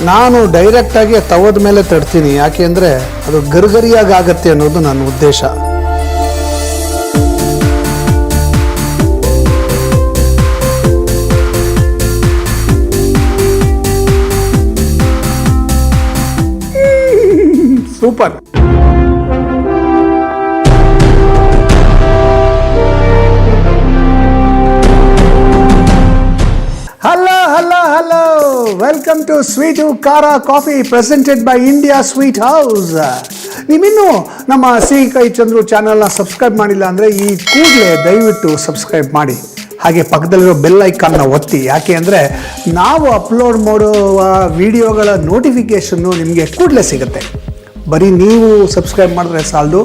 ನಾನು ಡೈರೆಕ್ಟಾಗಿ ತವದ ಮೇಲೆ ತಡ್ತೀನಿ, ಯಾಕೆ ಅಂದರೆ ಅದು ಗರಿಗರಿಯಾಗಿ ಆಗುತ್ತೆ ಅನ್ನೋದು ನನ್ನ ಉದ್ದೇಶ. Super. Hello. Welcome to Sweet Kara Coffee presented by India Sweet House. ನೀವಿನ್ನೂ ನಮ್ಮ ಸಿಹಿ ಕೈ ಚಂದ್ರು ಚಾನಲ್ನ ಸಬ್ಸ್ಕ್ರೈಬ್ ಮಾಡಿಲ್ಲ ಅಂದರೆ ಈ ಕೂಡಲೇ ದಯವಿಟ್ಟು ಸಬ್ಸ್ಕ್ರೈಬ್ ಮಾಡಿ. ಹಾಗೆ ಪಕ್ಕದಲ್ಲಿರೋ ಬೆಲ್ ಐಕಾನ್ನ ಒತ್ತಿ, ಯಾಕೆ ಅಂದರೆ ನಾವು ಅಪ್ಲೋಡ್ ಮಾಡುವ ವಿಡಿಯೋಗಳ ನೋಟಿಫಿಕೇಷನ್ನು ನಿಮಗೆ ಕೂಡಲೇ ಸಿಗುತ್ತೆ. ಬರೀ ನೀವು ಸಬ್ಸ್ಕ್ರೈಬ್ ಮಾಡಿದ್ರೆ ಸಾಲದು,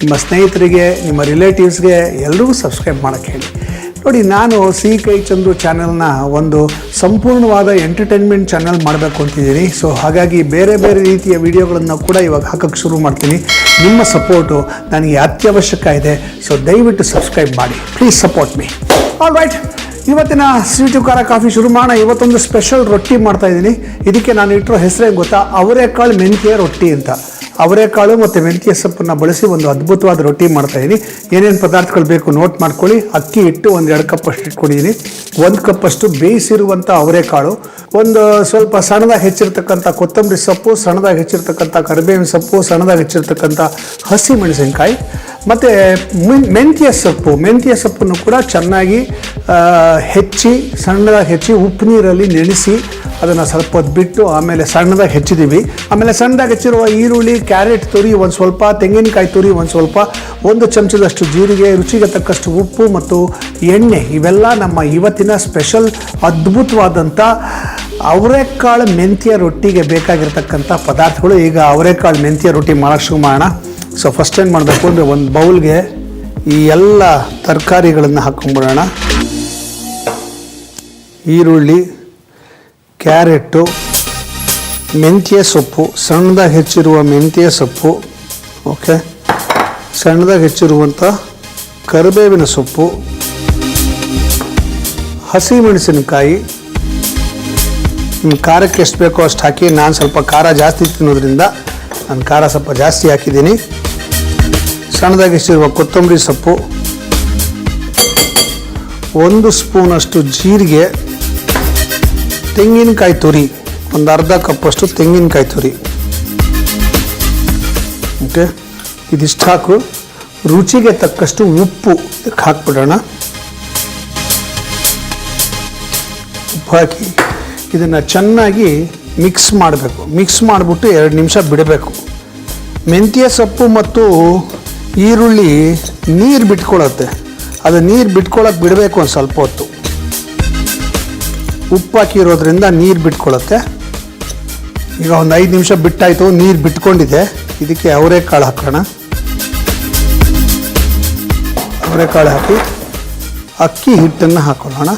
ನಿಮ್ಮ ಸ್ನೇಹಿತರಿಗೆ, ನಿಮ್ಮ ರಿಲೇಟಿವ್ಸ್ಗೆ ಎಲ್ಲರಿಗೂ ಸಬ್ಸ್ಕ್ರೈಬ್ ಮಾಡೋಕ್ಕೆ ಹೇಳಿ. ನೋಡಿ, ನಾನು ಸಿಹಿ ಕೈ ಚಂದ್ರು ಚಾನಲ್ನ ಒಂದು ಸಂಪೂರ್ಣವಾದ ಎಂಟರ್ಟೈನ್ಮೆಂಟ್ ಚಾನಲ್ ಮಾಡಬೇಕು ಅಂತಿದ್ದೀನಿ. ಸೊ ಹಾಗಾಗಿ ಬೇರೆ ಬೇರೆ ರೀತಿಯ ವಿಡಿಯೋಗಳನ್ನು ಕೂಡ ಇವಾಗ ಹಾಕೋಕ್ಕೆ ಶುರು ಮಾಡ್ತೀನಿ. ನಿಮ್ಮ ಸಪೋರ್ಟು ನನಗೆ ಅತ್ಯವಶ್ಯಕ ಇದೆ. ಸೊ ದಯವಿಟ್ಟು ಸಬ್ಸ್ಕ್ರೈಬ್ ಮಾಡಿ, please support me. All right, ಇವತ್ತಿನ ಸ್ವೀಟು ಖಾರ ಕಾಫಿ ಶುರು ಮಾಡೋಣ. ಇವತ್ತೊಂದು ಸ್ಪೆಷಲ್ ರೊಟ್ಟಿ ಮಾಡ್ತಾಯಿದ್ದೀನಿ. ಇದಕ್ಕೆ ನಾನು ಇಟ್ಟಿರೋ ಹೆಸರೇನು ಗೊತ್ತಾ? ಅವರೆಕಾಳು ಮೆಂತ್ಯ ರೊಟ್ಟಿ ಅಂತ. ಅವರೆಕಾಳು ಮತ್ತು ಮೆಂತ್ಯ ಸೊಪ್ಪನ್ನು ಬಳಸಿ ಒಂದು ಅದ್ಭುತವಾದ ರೊಟ್ಟಿ ಮಾಡ್ತಾಯಿದ್ದೀನಿ. ಏನೇನು ಪದಾರ್ಥಗಳು ಬೇಕು ನೋಟ್ ಮಾಡ್ಕೊಳ್ಳಿ. ಅಕ್ಕಿ ಹಿಟ್ಟು ಒಂದು 2 ಕಪ್ ಅಷ್ಟು ಇಟ್ಕೊಂಡಿದ್ದೀನಿ. 1 ಕಪ್ ಅಷ್ಟು ಬೇಯಿಸಿರುವಂಥ ಅವರೆಕಾಳು, ಒಂದು ಸ್ವಲ್ಪ ಸಣ್ಣದಾಗಿ ಹೆಚ್ಚಿರ್ತಕ್ಕಂಥ ಕೊತ್ತಂಬರಿ ಸೊಪ್ಪು, ಸಣ್ಣದಾಗಿ ಹೆಚ್ಚಿರ್ತಕ್ಕಂಥ ಕರಿಬೇವಿನ ಸೊಪ್ಪು, ಸಣ್ಣದಾಗಿ ಹೆಚ್ಚಿರ್ತಕ್ಕಂಥ ಹಸಿ ಮೆಣಸಿನ್ಕಾಯಿ ಮತ್ತು ಮೆಂತ್ಯ ಸೊಪ್ಪನ್ನು ಕೂಡ ಚೆನ್ನಾಗಿ ಸಣ್ಣದಾಗಿ ಹೆಚ್ಚಿ ಉಪ್ಪು ನೀರಲ್ಲಿ ನೆನೆಸಿ ಅದನ್ನು ಸ್ವಲ್ಪ ಹೊತ್ತು ಬಿಟ್ಟು ಆಮೇಲೆ ಸಣ್ಣದಾಗಿ ಹೆಚ್ಚಿದ್ದೀವಿ. ಆಮೇಲೆ ಸಣ್ಣದಾಗಿ ಹೆಚ್ಚಿರುವ ಈರುಳ್ಳಿ, ಕ್ಯಾರೆಟ್ ತುರಿ ಒಂದು ಸ್ವಲ್ಪ, ತೆಂಗಿನಕಾಯಿ ತುರಿ ಒಂದು ಸ್ವಲ್ಪ, 1 ಚಮಚದಷ್ಟು ಜೀರಿಗೆ, ರುಚಿಗೆ ತಕ್ಕಷ್ಟು ಉಪ್ಪು ಮತ್ತು ಎಣ್ಣೆ, ಇವೆಲ್ಲ ನಮ್ಮ ಇವತ್ತಿನ ಸ್ಪೆಷಲ್ ಅದ್ಭುತವಾದಂಥ ಅವರೆಕಾಳು ಮೆಂತ್ಯ ರೊಟ್ಟಿಗೆ ಬೇಕಾಗಿರ್ತಕ್ಕಂಥ ಪದಾರ್ಥಗಳು. ಈಗ ಅವರೆಕಾಳು ಮೆಂತ್ಯ ರೊಟ್ಟಿ ಮಾಡೋಕ್ಕೆ ಶುರು ಮಾಡೋಣ. ಸೊ ಫಸ್ಟ್ ಏನು ಮಾಡಬೇಕು ಅಂದರೆ ಒಂದು ಬೌಲ್ಗೆ ಈ ಎಲ್ಲ ತರಕಾರಿಗಳನ್ನು ಹಾಕ್ಕೊಂಡ್ಬಿಡೋಣ. ಈರುಳ್ಳಿ, ಕ್ಯಾರೆಟು, ಮೆಂತ್ಯ ಸೊಪ್ಪು, ಸಣ್ಣದಾಗಿ ಹೆಚ್ಚಿರುವ ಮೆಂತ್ಯ ಸೊಪ್ಪು, ಓಕೆ, ಸಣ್ಣದಾಗಿ ಹೆಚ್ಚಿರುವಂಥ ಕರಿಬೇವಿನ ಸೊಪ್ಪು, ಹಸಿ ಮೆಣಸಿನಕಾಯಿ. ನಿಮ್ಮ ಖಾರಕ್ಕೆ ಎಷ್ಟು ಬೇಕೋ ಅಷ್ಟು ಹಾಕಿ. ನಾನು ಸ್ವಲ್ಪ ಖಾರ ಜಾಸ್ತಿ ತಿನ್ನೋದ್ರಿಂದ ನಾನು ಖಾರ ಸ್ವಲ್ಪ ಜಾಸ್ತಿ ಹಾಕಿದ್ದೀನಿ. ಸಣ್ಣದಾಗಿ ಹೆಚ್ಚಿರುವ ಕೊತ್ತಂಬರಿ ಸೊಪ್ಪು, 1 ಸ್ಪೂನಷ್ಟು ಜೀರಿಗೆ, ತೆಂಗಿನಕಾಯಿ ತುರಿ, ಒಂದು ಅರ್ಧ ಕಪ್ಪಷ್ಟು ತೆಂಗಿನಕಾಯಿ ತುರಿ, ಓಕೆ. ಇದಿಷ್ಟು ಹಾಕು. ರುಚಿಗೆ ತಕ್ಕಷ್ಟು ಉಪ್ಪು ಹಾಕ್ಬಿಡೋಣ. ಉಪ್ಪು ಹಾಕಿ ಇದನ್ನು ಚೆನ್ನಾಗಿ ಮಿಕ್ಸ್ ಮಾಡಬೇಕು. ಮಿಕ್ಸ್ ಮಾಡಿಬಿಟ್ಟು 2 ನಿಮಿಷ ಬಿಡಬೇಕು. ಮೆಂತ್ಯ ಸೊಪ್ಪು ಮತ್ತು ಈರುಳ್ಳಿ ನೀರು ಬಿಟ್ಕೊಳ್ಳುತ್ತೆ. ಅದು ನೀರು ಬಿಟ್ಕೊಳ್ಳೋಕೆ ಬಿಡಬೇಕು ಒಂದು ಸ್ವಲ್ಪ ಹೊತ್ತು. ಉಪ್ಪು ಹಾಕಿರೋದ್ರಿಂದ ನೀರು ಬಿಟ್ಕೊಳ್ಳುತ್ತೆ. ಈಗ ಒಂದು 5 ನಿಮಿಷ ಬಿಟ್ಟಾಯಿತು, ನೀರು ಬಿಟ್ಕೊಂಡಿದೆ. ಇದಕ್ಕೆ ಅವರೆಕಾಳು ಹಾಕೋಣ. ಅವರೆಕಾಳು ಹಾಕಿ ಅಕ್ಕಿ ಹಿಟ್ಟನ್ನು ಹಾಕೊಳ್ಳೋಣ.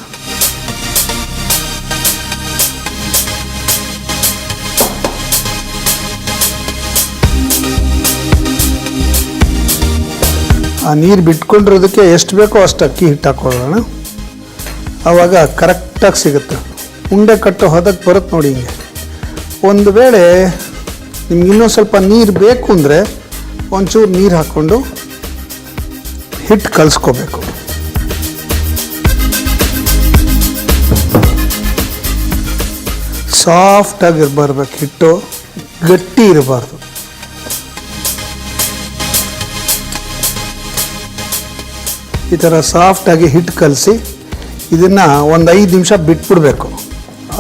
ಆ ನೀರು ಬಿಟ್ಕೊಂಡಿರೋದಕ್ಕೆ ಎಷ್ಟು ಬೇಕೋ ಅಷ್ಟು ಅಕ್ಕಿ ಹಿಟ್ಟು ಹಾಕೊಳ್ಳೋಣ. ಆವಾಗ ಕರೆಕ್ಟಾಗಿ ಸಿಗುತ್ತೆ. ಉಂಡೆ ಕಟ್ಟೋ ಹದಕ್ಕೆ ಬರುತ್ತೆ ನೋಡಿ. ಹಿಂಗೆ ಒಂದು ವೇಳೆ ನಿಮ್ಗೆ ಇನ್ನೂ ಸ್ವಲ್ಪ ನೀರು ಬೇಕು ಅಂದರೆ ಒಂಚೂರು ನೀರು ಹಾಕ್ಕೊಂಡು ಹಿಟ್ಟು ಕಲಿಸ್ಕೋಬೇಕು. ಸಾಫ್ಟಾಗಿ ಬರಬೇಕು ಹಿಟ್ಟು, ಗಟ್ಟಿ ಇರಬಾರ್ದು. ಈ ಥರ ಸಾಫ್ಟಾಗಿ ಹಿಟ್ಟು ಕಲಸಿ ಇದನ್ನು ಒಂದು 5 ನಿಮಿಷ ಬಿಟ್ಬಿಡಬೇಕು.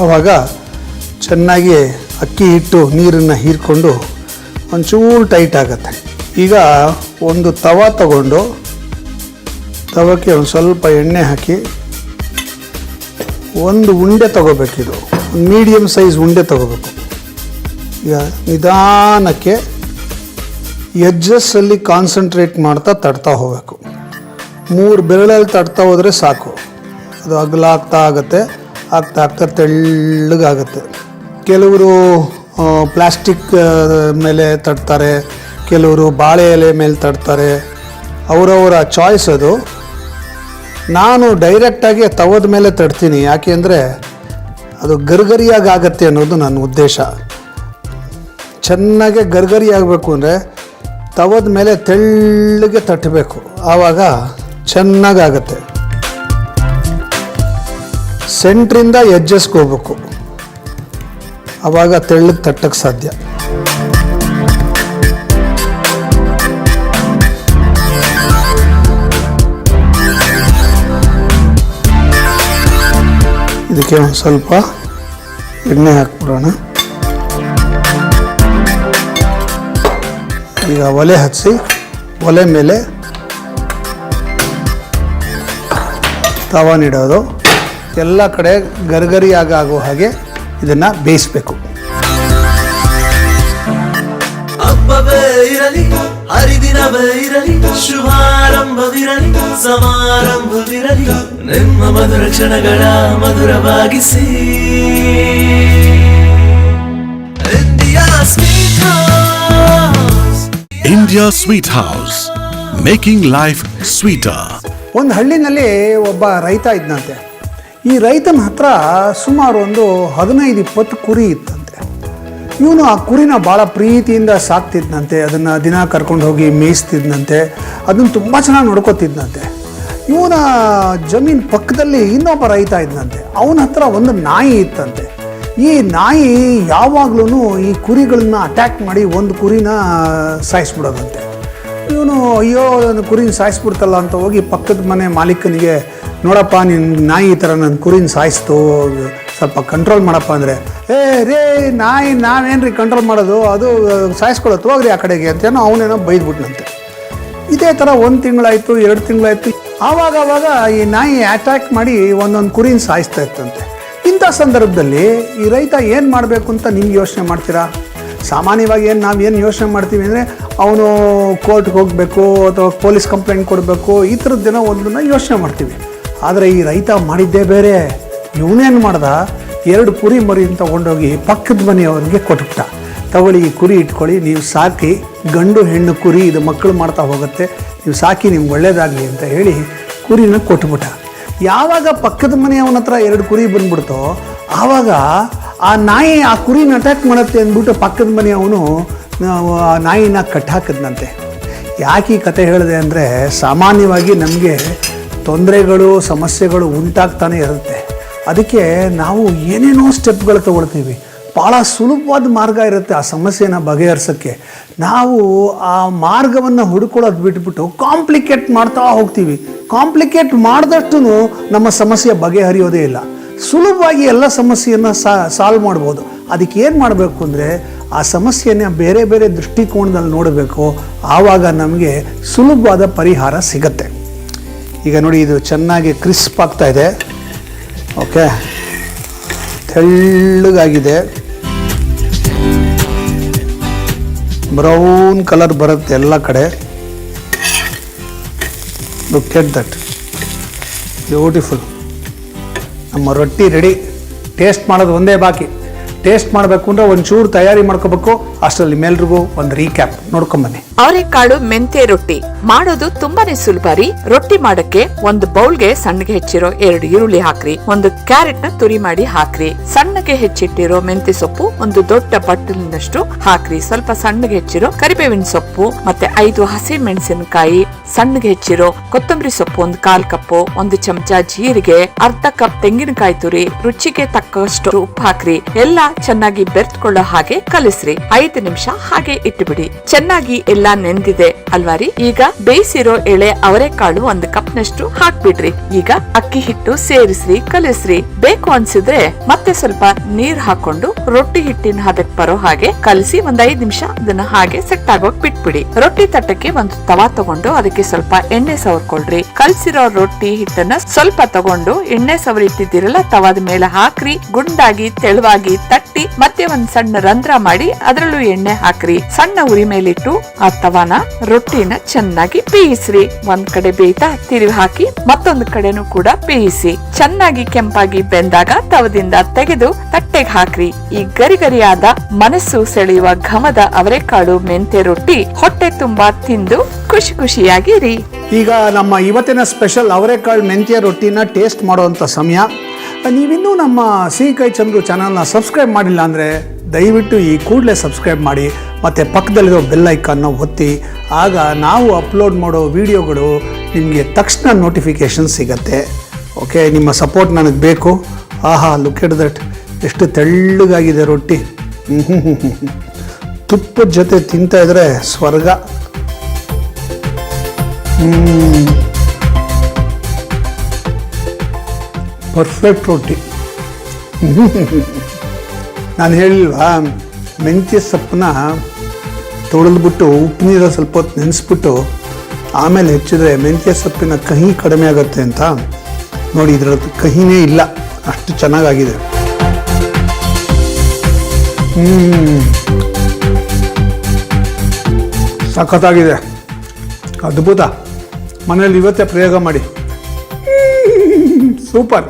ಆವಾಗ ಚೆನ್ನಾಗಿ ಅಕ್ಕಿ ಹಿಟ್ಟು ನೀರನ್ನು ಹೀರ್ಕೊಂಡು ಒಂಚೂರು ಟೈಟ್ ಆಗುತ್ತೆ. ಈಗ ಒಂದು ತಗೊಂಡು ತವಕ್ಕೆ ಒಂದು ಸ್ವಲ್ಪ ಎಣ್ಣೆ ಹಾಕಿ ಒಂದು ಉಂಡೆ ತಗೋಬೇಕಿದು. ಒಂದು ಮೀಡಿಯಮ್ ಸೈಜ್ ಉಂಡೆ ತಗೋಬೇಕು. ಈಗ ನಿಧಾನಕ್ಕೆ ಎಡ್ಜಸ್ಸಲ್ಲಿ ಕಾನ್ಸಂಟ್ರೇಟ್ ಮಾಡ್ತಾ ತಡ್ತಾ ಹೋಗಬೇಕು. 3 ಬೆರಳಲ್ಲಿ ತಡ್ತಾ ಹೋದರೆ ಸಾಕು. ಅದು ಅಗಲ ಆಗ್ತಾ ಆಗುತ್ತೆ, ಆಗ್ತಾ ತೆಳ್ಳಗಾಗುತ್ತೆ. ಕೆಲವರು ಪ್ಲಾಸ್ಟಿಕ್ ಮೇಲೆ ತಡ್ತಾರೆ, ಕೆಲವರು ಬಾಳೆ ಎಲೆ ಮೇಲೆ ತಡ್ತಾರೆ. ಅವರವರ ಚಾಯ್ಸ್ ಅದು. ನಾನು ಡೈರೆಕ್ಟಾಗಿ ತವದ ಮೇಲೆ ತಡ್ತೀನಿ. ಯಾಕೆ ಅಂದರೆ ಅದು ಗರ್ಗರಿಯಾಗಿ ಆಗತ್ತೆ ಅನ್ನೋದು ನನ್ನ ಉದ್ದೇಶ. ಚೆನ್ನಾಗೆ ಗರ್ಗರಿ ಆಗಬೇಕು ಅಂದರೆ ತವದ ಮೇಲೆ ತೆಳ್ಳಗೆ ತಟ್ಟಬೇಕು, ಆವಾಗ ಚೆನ್ನಾಗಾಗತ್ತೆ. ಸೆಂಟ್ರಿಂದ ಎಜ್ಜಸ್ಕೋಬೇಕು, ಆವಾಗ ತೆಳ್ಳಗೆ ತಟ್ಟಕ್ಕೆ ಸಾಧ್ಯ. ಇದಕ್ಕೆ ಒಂದು ಸ್ವಲ್ಪ ಎಣ್ಣೆ ಹಾಕ್ಬಿಡೋಣ. ಈಗ ಒಲೆ ಹಚ್ಚಿ ಒಲೆ ಮೇಲೆ ತವಾನಿಡೋದು, ಎಲ್ಲ ಕಡೆ ಗರ್ಗರಿಯಾಗಿ ಆಗೋ ಹಾಗೆ ಇದನ್ನು ಬೇಯಿಸಬೇಕು. ಹಬ್ಬವೇ ಇರಲಿ, ಹರಿದಿನವೇ ಇರಲಿ, ಶುಭಾರಂಭವಿರಲಿ, ಸಮಾರಂಭವಿರಲಿ, ನಿಮ್ಮ ಮಧುರ ಕ್ಷಣಗಳ ಮಧುರವಾಗಿಸಿ. India Sweet House, making life sweeter. ಒಂದು ಹಳ್ಳಿನಲ್ಲಿ ಒಬ್ಬ ರೈತ ಇದ್ದಂತೆ. ಈ ರೈತನ ಹತ್ರ ಸುಮಾರು ಒಂದು 15-20 ಕುರಿ ಇತ್ತಂತೆ. ಇವನು ಆ ಕುರಿನ ಭಾಳ ಪ್ರೀತಿಯಿಂದ ಸಾಕ್ತಿದ್ದಂತೆ, ಅದನ್ನು ದಿನ ಕರ್ಕೊಂಡು ಹೋಗಿ ಮೇಯಿಸ್ತಿದ್ದಂತೆ, ಅದನ್ನು ತುಂಬ ಚೆನ್ನಾಗಿ ನೋಡ್ಕೊತಿದ್ದಂತೆ. ಇವನ ಜಮೀನು ಪಕ್ಕದಲ್ಲಿ ಇನ್ನೊಬ್ಬ ರೈತ ಇದ್ದಂತೆ. ಅವನ ಹತ್ರ ಒಂದು ನಾಯಿ ಇತ್ತಂತೆ. ಈ ನಾಯಿ ಯಾವಾಗ್ಲೂ ಈ ಕುರಿಗಳನ್ನ ಅಟ್ಯಾಕ್ ಮಾಡಿ ಒಂದು ಕುರಿನ ಸಾಯಿಸ್ಬಿಡೋದಂತೆ. ಇವನು ಅಯ್ಯೋ ನನ್ನ ಕುರಿನ ಸಾಯಿಸ್ಬಿಡ್ತಲ್ಲ ಅಂತ ಹೋಗಿ ಪಕ್ಕದ ಮನೆ ಮಾಲೀಕನಿಗೆ, ನೋಡಪ್ಪ ನಿನ್ನ ನಾಯಿ ಈ ಥರ ನನ್ನ ಕುರಿನ ಸಾಯಿಸ್ತು, ಸ್ವಲ್ಪ ಕಂಟ್ರೋಲ್ ಮಾಡಪ್ಪ ಅಂದರೆ, ರೇ ನಾಯಿ ನಾವೇನ್ರಿ ಕಂಟ್ರೋಲ್ ಮಾಡೋದು, ಅದು ಸಾಯಿಸ್ಕೊಳತ್ತು ಹೋಗ್ರಿ ಆ ಕಡೆಗೆ ಅಂತೇನೋ ಅವನೇನೋ ಬೈದ್ಬಿಟ್ನಂತೆ. ಇದೇ ಥರ 1 ತಿಂಗಳಾಯಿತು, 2 ತಿಂಗಳಾಯಿತು. ಆವಾಗ ಈ ನಾಯಿ ಅಟ್ಯಾಕ್ ಮಾಡಿ ಒಂದೊಂದು ಕುರಿನ ಸಾಯಿಸ್ತಾ ಇತ್ತಂತೆ. ಇಂಥ ಸಂದರ್ಭದಲ್ಲಿ ಈ ರೈತ ಏನು ಮಾಡಬೇಕು ಅಂತ ನಿಮ್ಗೆ ಯೋಚನೆ ಮಾಡ್ತೀರಾ? ಸಾಮಾನ್ಯವಾಗಿ ನಾವೇನು ಯೋಚನೆ ಮಾಡ್ತೀವಿ ಅಂದರೆ, ಅವನು ಕೋರ್ಟ್ಗೆ ಹೋಗಬೇಕು ಅಥವಾ ಪೊಲೀಸ್ ಕಂಪ್ಲೇಂಟ್ ಕೊಡಬೇಕು, ಈ ಥರದ್ದೇನೋ ಒಂದನ್ನು ಯೋಚನೆ ಮಾಡ್ತೀವಿ. ಆದರೆ ಈ ರೈತ ಮಾಡಿದ್ದೇ ಬೇರೆ. ಇವನೇನು ಮಾಡ್ದ, 2 ಕುರಿ ಮರಿನ ತೊಗೊಂಡೋಗಿ ಪಕ್ಕದ ಮನೆಯವ್ರಿಗೆ ಕೊಟ್ಬಿಟ್ಟ. ತಗೊಳ್ಳಿ ಈ ಕುರಿ ಇಟ್ಕೊಳ್ಳಿ, ನೀವು ಸಾಕಿ, ಗಂಡು ಹೆಣ್ಣು ಕುರಿ ಇದು ಮಕ್ಕಳು ಮಾಡ್ತಾ ಹೋಗುತ್ತೆ, ನೀವು ಸಾಕಿ ನಿಮ್ಗೆ ಒಳ್ಳೇದಾಗಲಿ ಅಂತ ಹೇಳಿ ಕುರಿನ ಕೊಟ್ಬಿಟ್ಟ. ಯಾವಾಗ ಪಕ್ಕದ ಮನೆಯವನ ಹತ್ರ 2 ಕುರಿ ಬಂದ್ಬಿಡ್ತೋ, ಆವಾಗ ಆ ನಾಯಿ ಆ ಕುರಿನ ಅಟ್ಯಾಕ್ ಮಾಡುತ್ತೆ ಅಂದ್ಬಿಟ್ಟು ಪಕ್ಕದ ಮನೆಯವನು ಆ ನಾಯಿನ ಕಟ್ಟಾಕಿದ್ನಂತೆ. ಯಾಕೆ ಈ ಕತೆ ಹೇಳಿದೆ ಅಂದರೆ, ಸಾಮಾನ್ಯವಾಗಿ ನಮಗೆ ತೊಂದರೆಗಳು ಸಮಸ್ಯೆಗಳು ಉಂಟಾಗ್ತಾನೆ ಇರುತ್ತೆ. ಅದಕ್ಕೆ ನಾವು ಏನೇನೋ ಸ್ಟೆಪ್ಗಳು ತೊಗೊಳ್ತೀವಿ. ಭಾಳ ಸುಲಭವಾದ ಮಾರ್ಗ ಇರುತ್ತೆ ಆ ಸಮಸ್ಯೆನ ಬಗೆಹರಿಸೋಕ್ಕೆ. ನಾವು ಆ ಮಾರ್ಗವನ್ನು ಹುಡ್ಕೊಳ್ಳೋದು ಬಿಟ್ಬಿಟ್ಟು ಕಾಂಪ್ಲಿಕೇಟ್ ಮಾಡ್ತಾ ಹೋಗ್ತೀವಿ. ಕಾಂಪ್ಲಿಕೇಟ್ ಮಾಡಿದಷ್ಟು ನಮ್ಮ ಸಮಸ್ಯೆ ಬಗೆಹರಿಯೋದೇ ಇಲ್ಲ. ಸುಲಭವಾಗಿ ಎಲ್ಲ ಸಮಸ್ಯೆಯನ್ನು ಸಾಲ್ವ್ ಮಾಡ್ಬೋದು. ಅದಕ್ಕೆ ಏನು ಮಾಡಬೇಕು ಅಂದರೆ, ಆ ಸಮಸ್ಯೆನ ಬೇರೆ ಬೇರೆ ದೃಷ್ಟಿಕೋನದಲ್ಲಿ ನೋಡಬೇಕು. ಆವಾಗ ನಮಗೆ ಸುಲಭವಾದ ಪರಿಹಾರ ಸಿಗತ್ತೆ. ಈಗ ನೋಡಿ, ಇದು ಚೆನ್ನಾಗಿ ಕ್ರಿಸ್ಪ್ ಆಗ್ತಾ ಇದೆ. ಓಕೆ, ತೆಳ್ಳಗಾಗಿದೆ, ಬ್ರೌನ್ ಕಲರ್ ಬರುತ್ತೆ ಎಲ್ಲ ಕಡೆ. Look at that, beautiful. ನಮ್ಮ ರೊಟ್ಟಿ ರೆಡಿ. ಟೇಸ್ಟ್ ಮಾಡೋದು ಒಂದೇ ಬಾಕಿ. ಟೇಸ್ಟ್ ಮಾಡಬೇಕು ಅಂದರೆ ಒಂಚೂರು ತಯಾರಿ ಮಾಡ್ಕೋಬೇಕು. ಅಷ್ಟರಲ್ಲಿ ಮೇಲ್ರಿಗೂ ಒಂದು ರೀಕ್ಯಾಪ್ ನೋಡ್ಕೊಂಬನ್ನಿ. ಅವರೆಕಾಳು ಮೆಂತೆ ರೊಟ್ಟಿ ಮಾಡೋದು ತುಂಬಾನೇ ಸುಲಭ ರೀ. ರೊಟ್ಟಿ ಮಾಡಕ್ಕೆ ಒಂದು ಬೌಲ್ಗೆ ಸಣ್ಣಗೆ ಹೆಚ್ಚಿರೋ 2 ಈರುಳ್ಳಿ ಹಾಕ್ರಿ, ಒಂದು ಕ್ಯಾರೆಟ್ ನ ತುರಿ ಮಾಡಿ ಹಾಕ್ರಿ, ಸಣ್ಣಗೆ ಹೆಚ್ಚಿಟ್ಟಿರೋ ಮೆಂತೆ ಸೊಪ್ಪು ಒಂದು ದೊಡ್ಡ ಬಟ್ಟಲಿನಷ್ಟು ಹಾಕ್ರಿ, ಸ್ವಲ್ಪ ಸಣ್ಣಗೆ ಹೆಚ್ಚಿರೋ ಕರಿಬೇವಿನ ಸೊಪ್ಪು, ಮತ್ತೆ 5 ಹಸಿ ಮೆಣಸಿನಕಾಯಿ, ಸಣ್ಣಗೆ ಹೆಚ್ಚಿರೋ ಕೊತ್ತಂಬರಿ ಸೊಪ್ಪು 1/4 ಕಪ್ಪು, 1 ಚಮಚ ಜೀರಿಗೆ, ಅರ್ಧ ಕಪ್ ತೆಂಗಿನಕಾಯಿ ತುರಿ, ರುಚಿಗೆ ತಕ್ಕಷ್ಟು ಉಪ್ಪು ಹಾಕ್ರಿ. ಎಲ್ಲ ಚೆನ್ನಾಗಿ ಬೆರೆತ್ಕೊಳ್ಳೋ ಹಾಗೆ ಕಲಿಸ್ರಿ. 5 ನಿಮಿಷ ಹಾಗೆ ಇಟ್ಟುಬಿಡಿ. ಚೆನ್ನಾಗಿ ಎಲ್ಲ ನೆಂದಿದೆ ಅಲ್ವಾರಿ. ಈಗ ಬೇಯಿಸಿರೋ ಎಳೆ ಅವರೆಕಾಳು 1 ಕಪ್ ನಷ್ಟು ಹಾಕ್ಬಿಡ್ರಿ. ಈಗ ಅಕ್ಕಿ ಹಿಟ್ಟು ಸೇರಿಸ್ರಿ, ಕಲಿಸ್ರಿ. ಬೇಕು ಅನ್ಸಿದ್ರೆ ಮತ್ತೆ ಸ್ವಲ್ಪ ನೀರ್ ಹಾಕೊಂಡು ರೊಟ್ಟಿ ಹಿಟ್ಟಿನ ಹದಕ್ ಬರೋ ಹಾಗೆ ಕಲಸಿ 5 ನಿಮಿಷ ಅದನ್ನ ಹಾಗೆ ಸೆಟ್ ಆಗೋಕ್ ಬಿಟ್ಬಿಡಿ. ರೊಟ್ಟಿ ತಟ್ಟಕ್ಕೆ ಒಂದು ತವಾ ತಗೊಂಡು ಅದಕ್ಕೆ ಸ್ವಲ್ಪ ಎಣ್ಣೆ ಸವರ್ಕೊಳ್ರಿ. ಕಲ್ಸಿರೋ ರೊಟ್ಟಿ ಹಿಟ್ಟನ್ನ ಸ್ವಲ್ಪ ತಗೊಂಡು ಎಣ್ಣೆ ಸವರಿಟ್ಟಿದ್ದೀರಲ್ಲ ತವಾದ ಮೇಲೆ ಹಾಕ್ರಿ. ಗುಂಡಾಗಿ ತೆಳುವಾಗಿ ತಟ್ಟಿ ಮತ್ತೆ ಒಂದ್ ಸಣ್ಣ ರಂಧ್ರ ಮಾಡಿ ಅದರಲ್ಲೂ ಎಣ್ಣೆ ಹಾಕ್ರಿ. ಸಣ್ಣ ಉರಿ ಮೇಲಿಟ್ಟು ಆ ತವಾನ ರೊಟ್ಟಿನ ಚೆನ್ನಾಗಿ ಬೇಯಿಸ್ರಿ. ಒಂದ್ ಕಡೆ ಬೇಯ್ತಾ ತಿರುವಿ ಹಾಕಿ ಮತ್ತೊಂದು ಕಡೆನೂ ಕೂಡ ಬೇಯಿಸಿ. ಚೆನ್ನಾಗಿ ಕೆಂಪಾಗಿ ಬೆಂದಾಗ ತವದಿಂದ ತೆಗೆದು ತಟ್ಟೆಗೆ ಹಾಕ್ರಿ. ಈ ಗರಿಗರಿಯಾದ ಮನಸ್ಸು ಸೆಳೆಯುವ ಘಮದ ಅವರೆಕಾಳು ಮೆಂತೆ ರೊಟ್ಟಿ ಹೊಟ್ಟೆ ತುಂಬಾ ತಿಂದು ಖುಷಿ ಖುಷಿಯಾಗಿರಿ. ಈಗ ನಮ್ಮ ಇವತ್ತಿನ ಸ್ಪೆಷಲ್ ಅವರೆಕಾಳು ಮೆಂತ್ಯ ರೊಟ್ಟಿನ ಟೇಸ್ಟ್ ಮಾಡುವಂಥ ಸಮಯ. ನೀವಿನ್ನೂ ನಮ್ಮ ಸಿಹಿ ಕೈ ಚಂದ್ರು ಚಾನಲ್ನ ಸಬ್ಸ್ಕ್ರೈಬ್ ಮಾಡಿಲ್ಲ ಅಂದರೆ ದಯವಿಟ್ಟು ಈ ಕೂಡಲೇ ಸಬ್ಸ್ಕ್ರೈಬ್ ಮಾಡಿ ಮತ್ತು ಪಕ್ಕದಲ್ಲಿರೋ ಬೆಲ್ ಐಕಾನ್ನ ಒತ್ತಿ. ಆಗ ನಾವು ಅಪ್ಲೋಡ್ ಮಾಡೋ ವಿಡಿಯೋಗಳು ನಿಮಗೆ ತಕ್ಷಣ ನೋಟಿಫಿಕೇಷನ್ ಸಿಗತ್ತೆ. ಓಕೆ, ನಿಮ್ಮ ಸಪೋರ್ಟ್ ನನಗೆ ಬೇಕು. ಆಹಾ, ಲುಕ್ ಎಟ್ ದಟ್, ಎಷ್ಟು ತೆಳ್ಳಗಾಗಿದೆ ರೊಟ್ಟಿ. ತುಪ್ಪದ ಜೊತೆ ತಿಂತಾ ಇದ್ರೆ ಸ್ವರ್ಗ. ಪರ್ಫೆಕ್ಟ್ ರೊಟ್ಟಿ. ನಾನು ಹೇಳಿಲ್ವಾ, ಮೆಂತ್ಯ ಸೊಪ್ಪನ್ನ ತೊಳೆದ್ಬಿಟ್ಟು ಉಪ್ಪು ನೀರಲ್ಲಿ ಸ್ವಲ್ಪ ಹೊತ್ತು ನೆನೆಸ್ಬಿಟ್ಟು ಆಮೇಲೆ ಹೆಚ್ಚಿದ್ರೆ ಮೆಂತ್ಯ ಸೊಪ್ಪಿನ ಕಹಿ ಕಡಿಮೆ ಆಗುತ್ತೆ ಅಂತ. ನೋಡಿ, ಇದರದ್ದು ಕಹಿನೇ ಇಲ್ಲ, ಅಷ್ಟು ಚೆನ್ನಾಗಾಗಿದೆ. ಸಖತ್ತಾಗಿದೆ, ಅದ್ಭುತ. ಮನೇಲಿ ಇವತ್ತೇ ಪ್ರಯೋಗ ಮಾಡಿ. ಸೂಪರ್.